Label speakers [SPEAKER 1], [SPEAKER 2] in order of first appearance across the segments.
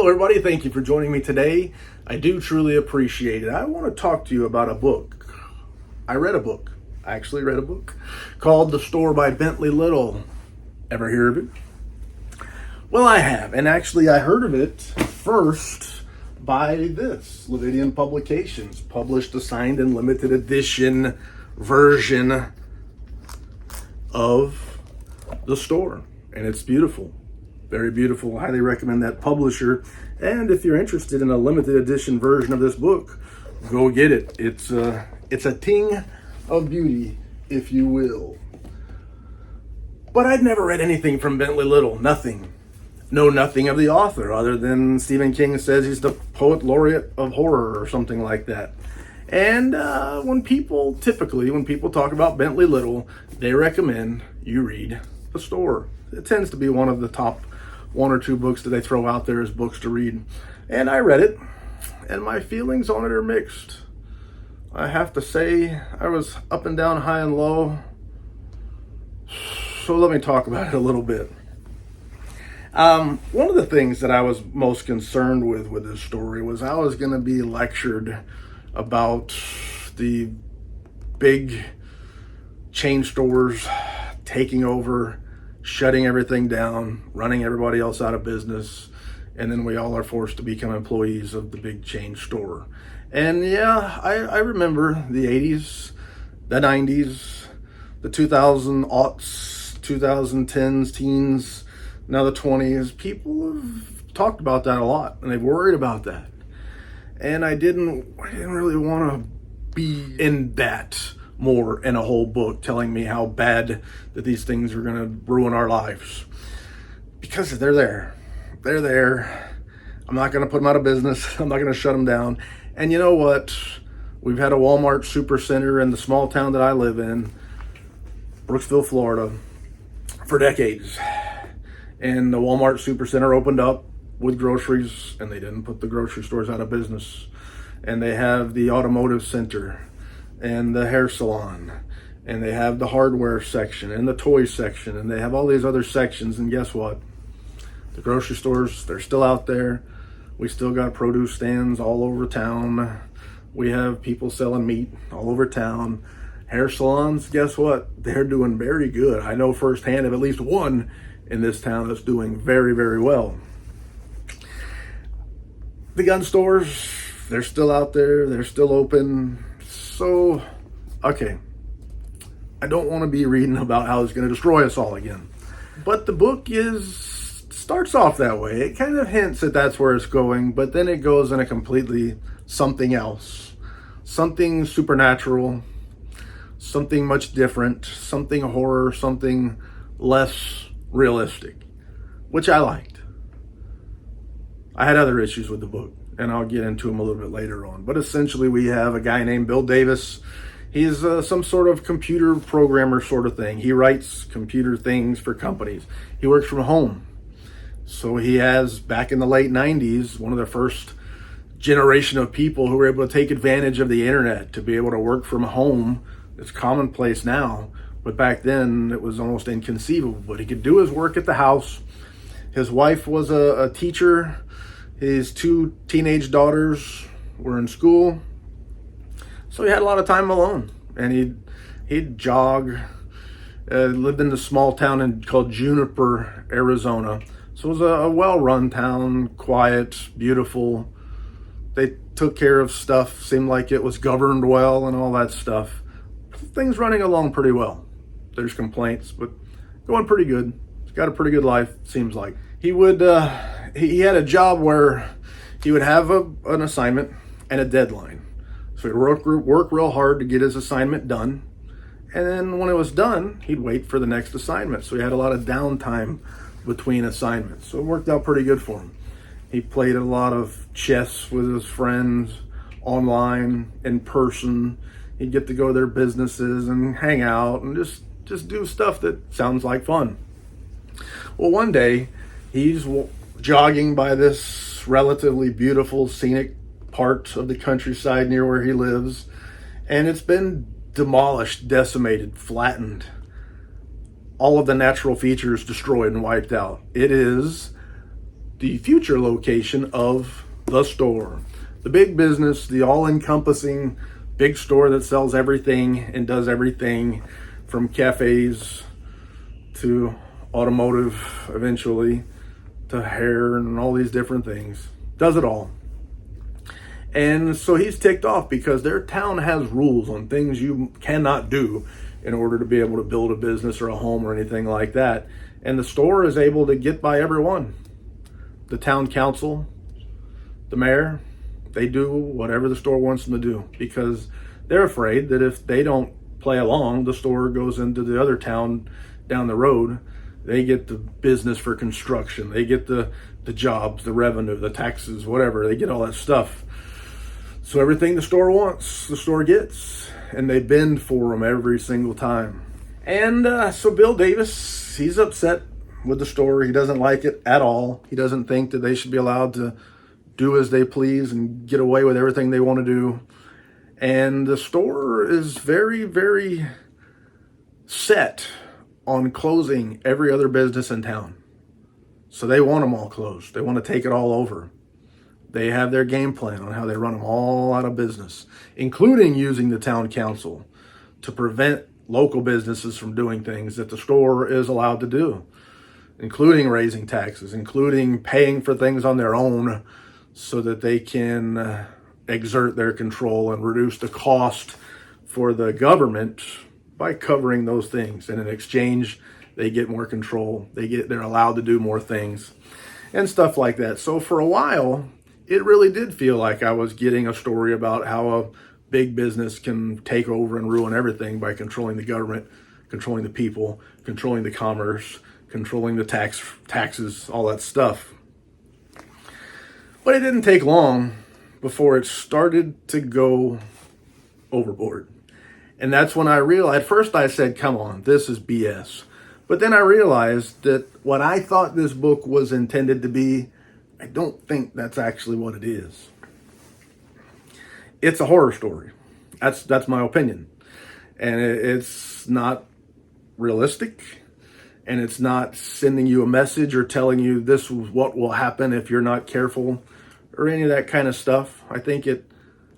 [SPEAKER 1] Hello everybody, thank you for joining me today. I do truly appreciate it. I want to talk to you about a book. I actually read a book called The Store by Bentley Little. Ever hear of it? Well, I have, and actually I heard of it first by this, Levidian Publications, published a signed and limited edition version of The Store, and it's beautiful. Very beautiful. Highly recommend that publisher. And if you're interested in a limited edition version of this book, go get it. It's a ting of beauty, if you will. But I'd never read anything from Bentley Little. Nothing. Know nothing of the author other than Stephen King says he's the poet laureate of horror or something like that. And when people talk about Bentley Little, they recommend you read The Store. It tends to be one of the top one or two books that they throw out there as books to read. And I read it, and my feelings on it are mixed. I have to say, I was up and down, high and low. So let me talk about it a little bit. One of the things that I was most concerned with this story was I was going to be lectured about the big chain stores taking over, shutting everything down, running everybody else out of business, and then we all are forced to become employees of the big chain store. And yeah, I remember the 80s, the 90s, the 2000s, 2010s, teens, now the 20s. People have talked about that a lot, and they've worried about that. And I didn't really want to be in that more in a whole book telling me how bad that these things are going to ruin our lives, because they're there. I'm not going to put them out of business. I'm not going to shut them down. And you know what? We've had a Walmart Supercenter in the small town that I live in, Brooksville, Florida, for decades. And the Walmart Supercenter opened up with groceries, and they didn't put the grocery stores out of business. And they have the automotive center and the hair salon, and they have the hardware section and the toy section, and they have all these other sections. And guess what? The grocery stores, they're still out there. We still got produce stands all over town. We have people selling meat all over town. Hair salons, guess what? They're doing very good. I know firsthand of at least one in this town that's doing very, very well. The gun stores, they're still out there. They're still open. So, okay, I don't want to be reading about how it's going to destroy us all again. But the book starts off that way. It kind of hints that that's where it's going, but then it goes in a completely something else. Something supernatural, something much different, something horror, something less realistic, which I liked. I had other issues with the book, and I'll get into them a little bit later on. But essentially, we have a guy named Bill Davis. He's some sort of computer programmer sort of thing. He writes computer things for companies. He works from home. So he has, back in the late 90s, one of the first generation of people who were able to take advantage of the internet to be able to work from home. It's commonplace now, but back then it was almost inconceivable. But he could do his work at the house. His wife was a teacher. His two teenage daughters were in school. So he had a lot of time alone. And he'd jog. Lived in a small town called Juniper, Arizona. So it was a well-run town, quiet, beautiful. They took care of stuff. Seemed like it was governed well and all that stuff. Things running along pretty well. There's complaints, but going pretty good. He's got a pretty good life, seems like. He had a job where he would have an assignment and a deadline. So he'd work real hard to get his assignment done. And then when it was done, he'd wait for the next assignment. So he had a lot of downtime between assignments. So it worked out pretty good for him. He played a lot of chess with his friends, online, in person. He'd get to go to their businesses and hang out and just do stuff that sounds like fun. Well, one day, he's jogging by this relatively beautiful, scenic part of the countryside near where he lives, and it's been demolished, decimated, flattened. All of the natural features destroyed and wiped out. It is the future location of the store. The big business, the all-encompassing big store that sells everything and does everything from cafes to automotive eventually to hair and all these different things. Does it all. And so he's ticked off because their town has rules on things you cannot do in order to be able to build a business or a home or anything like that. And the store is able to get by everyone. The town council, the mayor, they do whatever the store wants them to do because they're afraid that if they don't play along, the store goes into the other town down the road. They get the business for construction. They get the jobs, the revenue, the taxes, whatever. They get all that stuff. So everything the store wants, the store gets. And they bend for them every single time. And so Bill Davis, he's upset with the store. He doesn't like it at all. He doesn't think that they should be allowed to do as they please and get away with everything they want to do. And the store is very, very set on closing every other business in town. So they want them all closed. They want to take it all over. They have their game plan on how they run them all out of business, including using the town council to prevent local businesses from doing things that the store is allowed to do, including raising taxes, including paying for things on their own so that they can exert their control and reduce the cost for the government by covering those things. And in exchange, they get more control. They're allowed to do more things and stuff like that. So for a while, it really did feel like I was getting a story about how a big business can take over and ruin everything by controlling the government, controlling the people, controlling the commerce, controlling the taxes, all that stuff. But it didn't take long before it started to go overboard. And that's when I realized, at first I said, come on, this is BS. But then I realized that what I thought this book was intended to be, I don't think that's actually what it is. It's a horror story. That's my opinion. And it's not realistic. And it's not sending you a message or telling you this is what will happen if you're not careful or any of that kind of stuff. I think it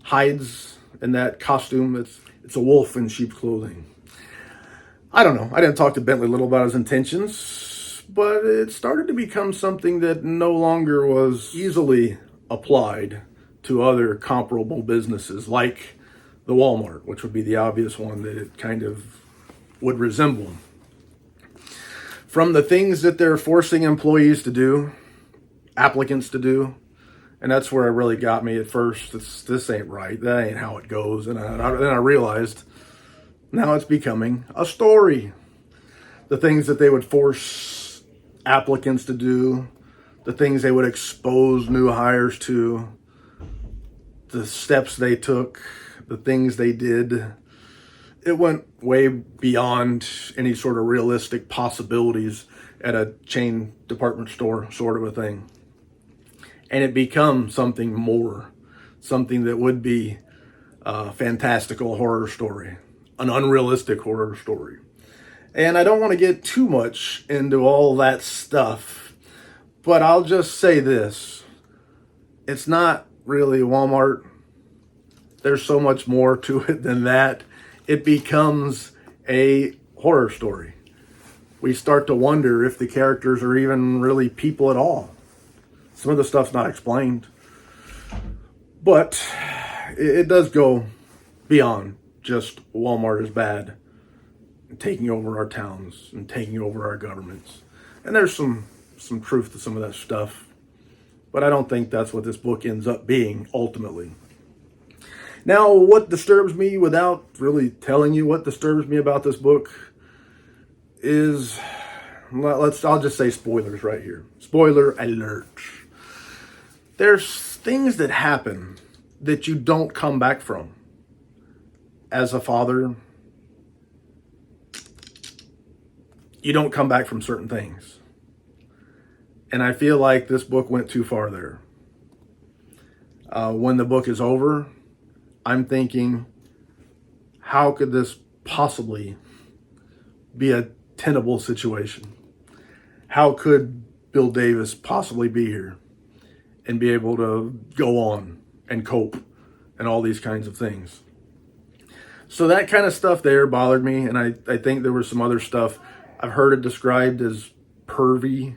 [SPEAKER 1] hides in that costume. It's a wolf in sheep's clothing. I don't know. I didn't talk to Bentley Little about his intentions, but it started to become something that no longer was easily applied to other comparable businesses like the Walmart, which would be the obvious one that it kind of would resemble. From the things that they're forcing employees to do, applicants to do, and that's where it really got me at first. This ain't right. That ain't how it goes. And then I realized now it's becoming a story. The things that they would force applicants to do, the things they would expose new hires to, the steps they took, the things they did. It went way beyond any sort of realistic possibilities at a chain department store sort of a thing. And it becomes something more, something that would be a fantastical horror story, an unrealistic horror story. And I don't want to get too much into all that stuff, but I'll just say this. It's not really Walmart. There's so much more to it than that. It becomes a horror story. We start to wonder if the characters are even really people at all. Some of the stuff's not explained. But it does go beyond just Walmart is bad, and taking over our towns and taking over our governments. And there's some truth to some of that stuff. But I don't think that's what this book ends up being ultimately. Now, what disturbs me, without really telling you what disturbs me about this book, is, I'll just say spoilers right here. Spoiler alert. There's things that happen that you don't come back from. As a father, you don't come back from certain things. And I feel like this book went too far there. When the book is over, I'm thinking, how could this possibly be a tenable situation? How could Bill Davis possibly be here? and be able to go on and cope and all these kinds of things. So that kind of stuff there bothered me, and I think there was some other stuff. I've heard it described as pervy.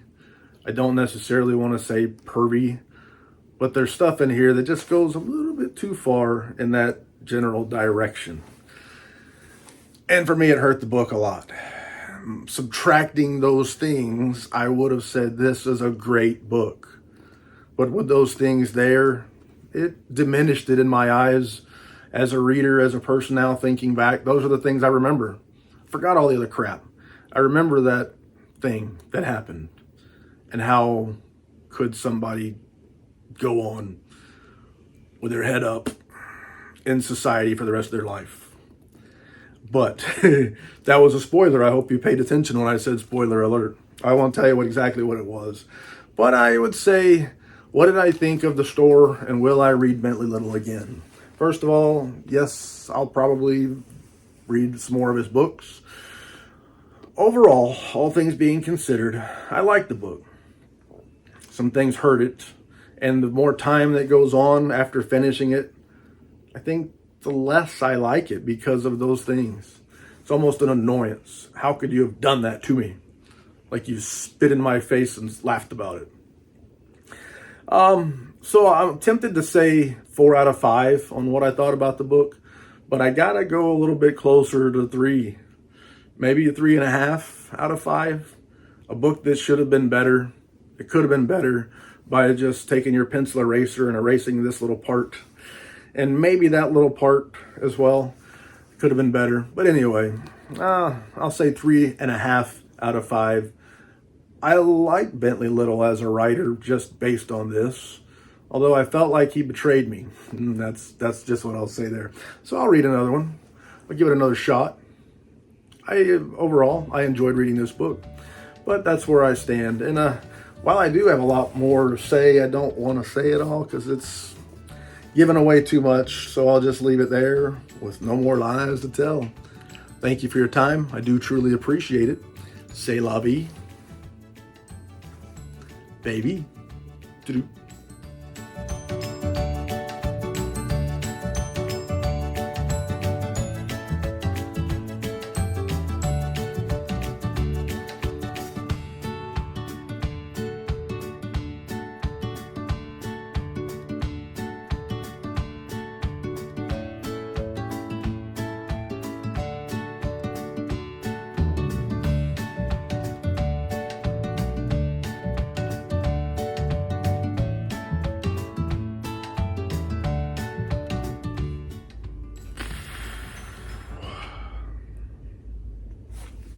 [SPEAKER 1] I don't necessarily want to say pervy, but there's stuff in here that just goes a little bit too far in that general direction. And for me, it hurt the book a lot. Subtracting those things, I would have said this is a great book. But with those things there, it diminished it in my eyes as a reader, as a person now thinking back. Those are the things I remember. Forgot all the other crap. I remember that thing that happened. And how could somebody go on with their head up in society for the rest of their life? But that was a spoiler. I hope you paid attention when I said spoiler alert. I won't tell you exactly what it was. But I would say, what did I think of the store, and will I read Bentley Little again? First of all, yes, I'll probably read some more of his books. Overall, all things being considered, I like the book. Some things hurt it, and the more time that goes on after finishing it, I think the less I like it because of those things. It's almost an annoyance. How could you have done that to me? Like you spit in my face and laughed about it. So I'm tempted to say 4 out of 5 on what I thought about the book, but I gotta go a little bit closer to 3, maybe a 3.5 out of 5. A book that should have been better. It could have been better by just taking your pencil eraser and erasing this little part, and maybe that little part as well could have been better. But anyway, I'll say 3.5 out of 5. I like Bentley Little as a writer just based on this, although I felt like he betrayed me. That's just what I'll say there. So I'll read another one. I'll give it another shot. Overall, I enjoyed reading this book, but that's where I stand. And while I do have a lot more to say, I don't want to say it all because it's giving away too much. So I'll just leave it there with no more lies to tell. Thank you for your time. I do truly appreciate it. C'est la vie. Baby. Doo-doo.